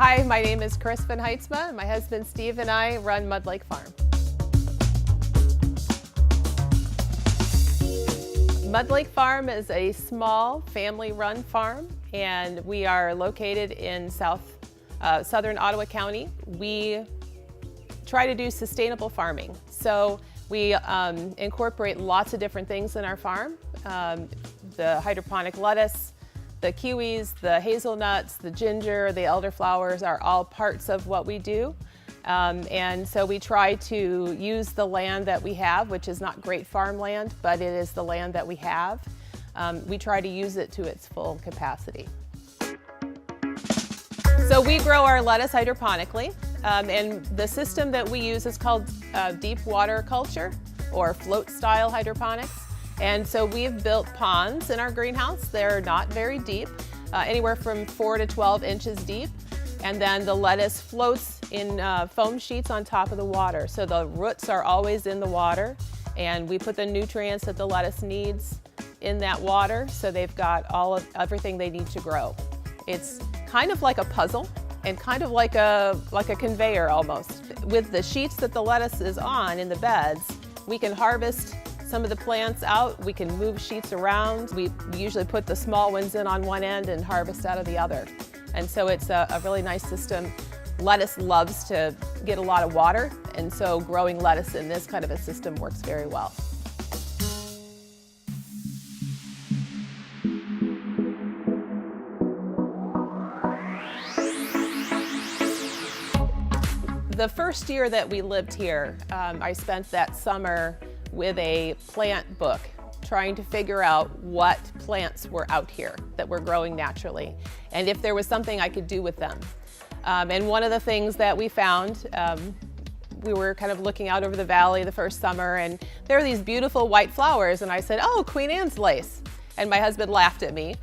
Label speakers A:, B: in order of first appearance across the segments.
A: Hi, my name is Chris Van Heidsma. My husband Steve and I run Mud Lake Farm. Mud Lake Farm is a small family-run farm, and we are located in southern Ottawa County. We try to do sustainable farming. So we incorporate lots of different things in our farm. The hydroponic lettuce, the kiwis, the hazelnuts, the ginger, the elderflowers are all parts of what we do. And so we try to use the land that we have, which is not great farmland, but it is the land that we have. We try to use it to its full capacity. So we grow our lettuce hydroponically, and the system that we use is called deep water culture or float style hydroponics. And so we've built ponds in our greenhouse. They're not very deep, anywhere from 4 to 12 inches deep. And then the lettuce floats in foam sheets on top of the water. So the roots are always in the water, and we put the nutrients that the lettuce needs in that water, so they've got everything they need to grow. It's kind of like a puzzle and kind of like a conveyor almost. With the sheets that the lettuce is on in the beds, we can harvest some of the plants out. We can move sheets around. We usually put the small ones in on one end and harvest out of the other. And so it's a really nice system. Lettuce loves to get a lot of water, and so growing lettuce in this kind of a system works very well. The first year that we lived here, I spent that summer with a plant book, trying to figure out what plants were out here that were growing naturally, and if there was something I could do with them. And one of the things that we found, we were kind of looking out over the valley the first summer, and there were these beautiful white flowers, and I said, "Oh, Queen Anne's lace." And my husband laughed at me.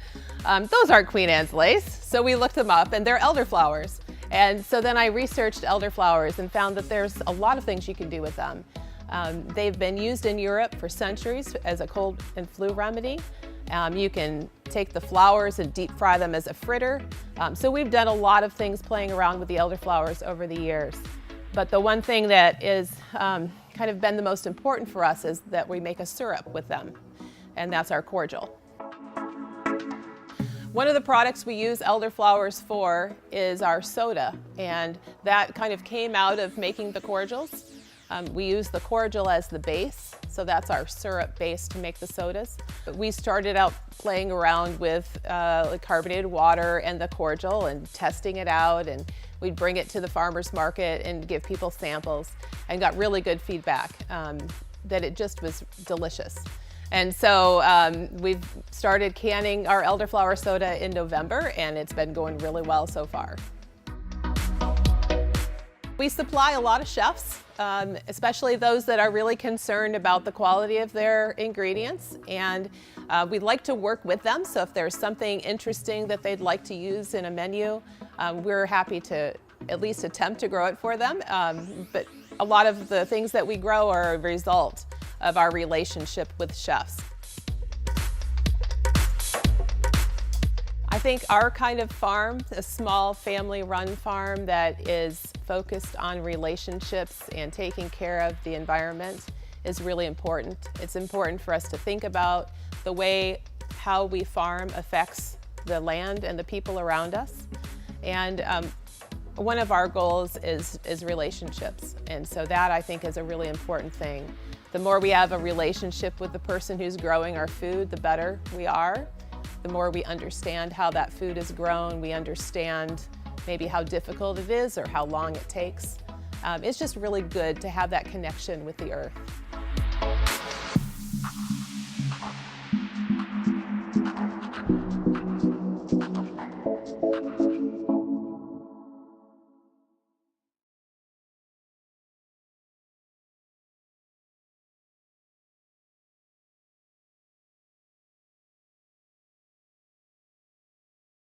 A: "Those aren't Queen Anne's lace." So we looked them up, and they're elderflowers. And so then I researched elderflowers and found that there's a lot of things you can do with them. They've been used in Europe for centuries as a cold and flu remedy. You can take the flowers and deep fry them as a fritter. So we've done a lot of things playing around with the elderflowers over the years. But the one thing that is kind of been the most important for us is that we make a syrup with them, and that's our cordial. One of the products we use elderflowers for is our soda, and that kind of came out of making the cordials. We use the cordial as the base, so that's our syrup base to make the sodas. We started out playing around with carbonated water and the cordial and testing it out, and we'd bring it to the farmer's market and give people samples, and got really good feedback that it just was delicious. And so we've started canning our elderflower soda in November, and it's been going really well so far. We supply a lot of chefs, especially those that are really concerned about the quality of their ingredients, and we'd like to work with them. So if there's something interesting that they'd like to use in a menu, we're happy to at least attempt to grow it for them. But a lot of the things that we grow are a result of our relationship with chefs. I think our kind of farm, a small family-run farm that is focused on relationships and taking care of the environment, is really important. It's important for us to think about the way how we farm affects the land and the people around us. And one of our goals is relationships, and so that I think is a really important thing. The more we have a relationship with the person who's growing our food, the better we are. The more we understand how that food is grown, we understand maybe how difficult it is or how long it takes. It's just really good to have that connection with the earth.